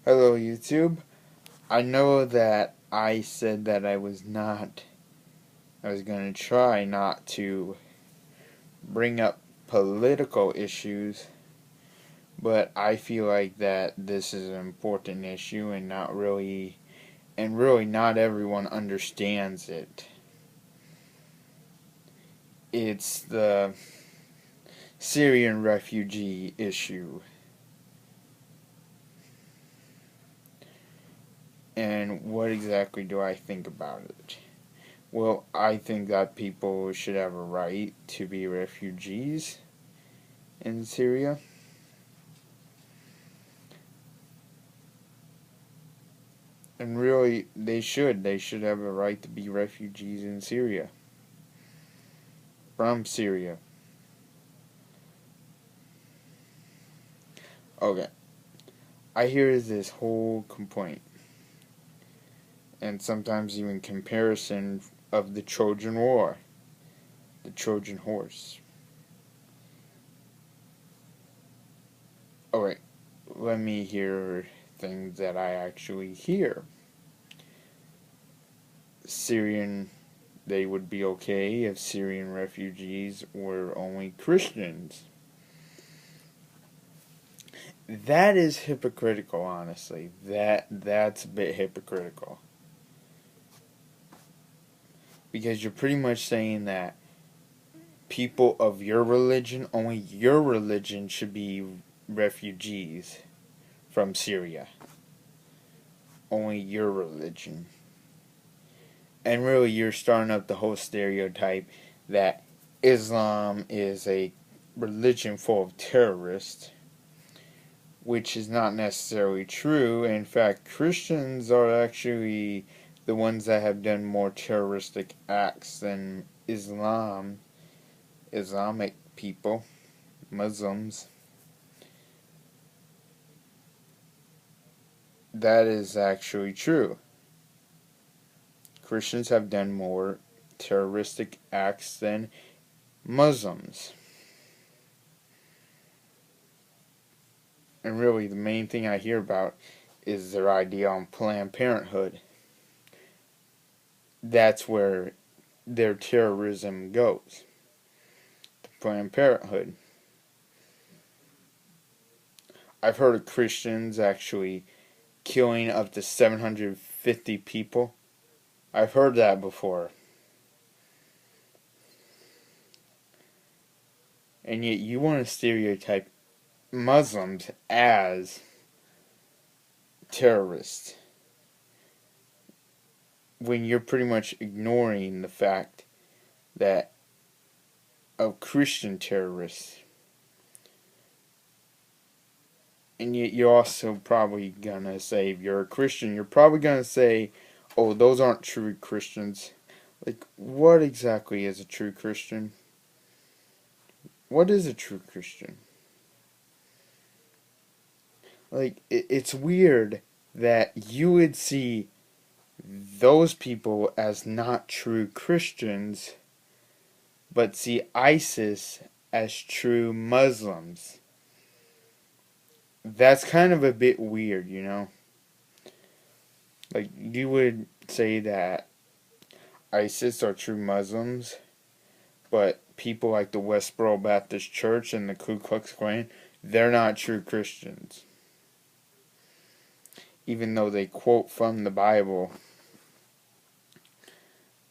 Hello, YouTube. I know that I said that I was going to try not to bring up political issues, but I feel like that this is an important issue and really not everyone understands it. It's the Syrian refugee issue. And what exactly do I think about it? Well, I think that people should have a right to be refugees in Syria. And really, they should. They should have a right to be refugees in Syria. From Syria. Okay. I hear this whole complaint. And sometimes even comparison of the Trojan War. The Trojan horse. Alright. Let me hear things that I actually hear. They would be okay if Syrian refugees were only Christians. That is hypocritical, honestly. That's a bit hypocritical. Because you're pretty much saying that people of your religion, only your religion, should be refugees from Syria. Only your religion. And really, you're starting up the whole stereotype that Islam is a religion full of terrorists, which is not necessarily true. In fact, Christians are actually the ones that have done more terroristic acts than Islamic people, Muslims. That is actually true. Christians have done more terroristic acts than Muslims. And really, the main thing I hear about is their idea on Planned Parenthood. That's where their terrorism goes. To Planned Parenthood. I've heard of Christians actually killing up to 750 people. I've heard that before. And yet you want to stereotype Muslims as terrorists when you're pretty much ignoring the fact that of Christian terrorists. And yet you're also probably gonna say, if you're a Christian, you're probably gonna say, oh, those aren't true Christians. Like, what exactly is a true Christian? What is a true Christian? Like, it's weird that you would see those people as not true Christians, but see ISIS as true Muslims. That's kind of a bit weird, you know? Like, you would say that ISIS are true Muslims, but people like the Westboro Baptist Church and the Ku Klux Klan, they're not true Christians. Even though they quote from the Bible.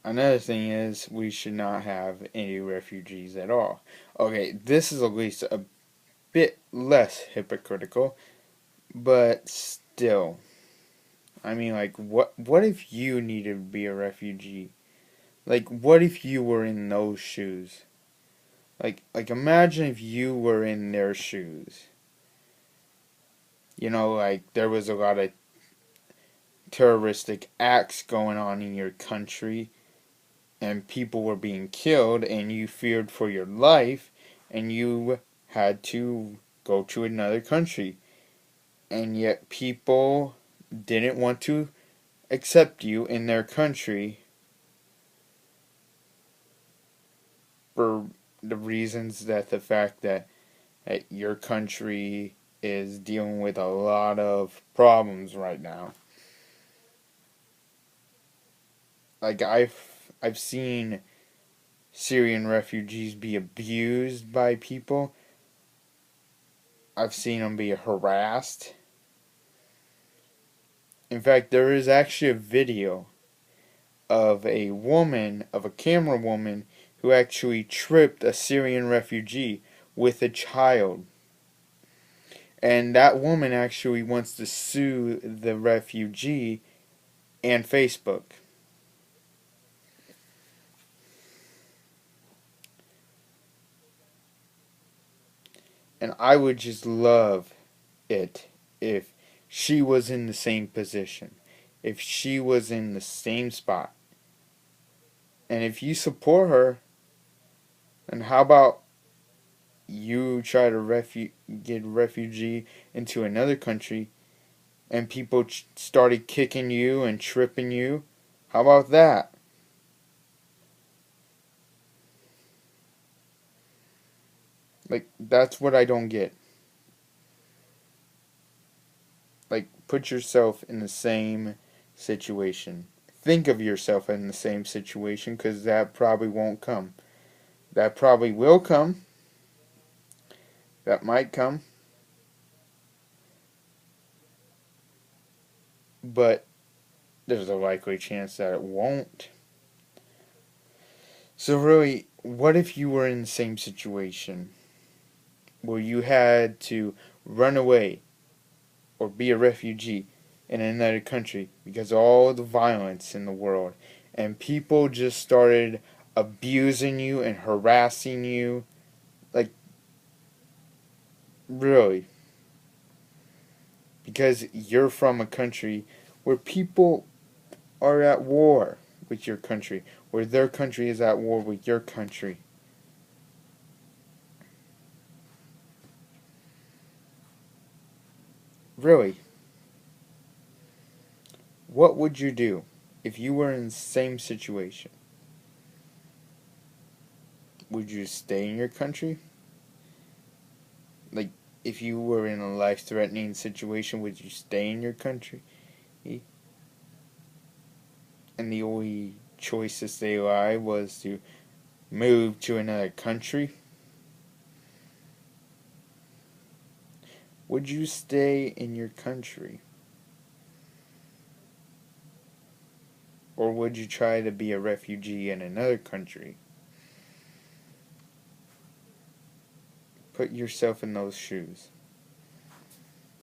Another thing is, we should not have any refugees at all. Okay, this is at least a bit less hypocritical, but still. I mean, like, what if you needed to be a refugee? Like, what if you were in those shoes? Like imagine if you were in their shoes. You know, like, there was a lot of terroristic acts going on in your country, and people were being killed, and you feared for your life, and you had to go to another country. And yet people didn't want to accept you in their country for the reasons that the fact that your country is dealing with a lot of problems right now. Like I've seen Syrian refugees be abused by people. I've seen them be harassed. In fact, there is actually a video of a camera woman, who actually tripped a Syrian refugee with a child. And that woman actually wants to sue the refugee and Facebook. And I would just love it if she was in the same position, if she was in the same spot. And if you support her, then how about you try to get refugee into another country and people started kicking you and tripping you? How about that? Like, that's what I don't get. Like, put yourself in the same situation. Think of yourself in the same situation, because that probably won't come. That probably will come. That might come. But there's a likely chance that it won't. So really, what if you were in the same situation where you had to run away or be a refugee in another country because of all the violence in the world, and people just started abusing you and harassing you? Like, really? Because you're from a country where people are at war with your country, where their country is at war with your country. Really? What would you do if you were in the same situation? Would you stay in your country? Like, if you were in a life-threatening situation, would you stay in your country? And the only choice to stay alive was to move to another country? Would you stay in your country? Or would you try to be a refugee in another country? Put yourself in those shoes.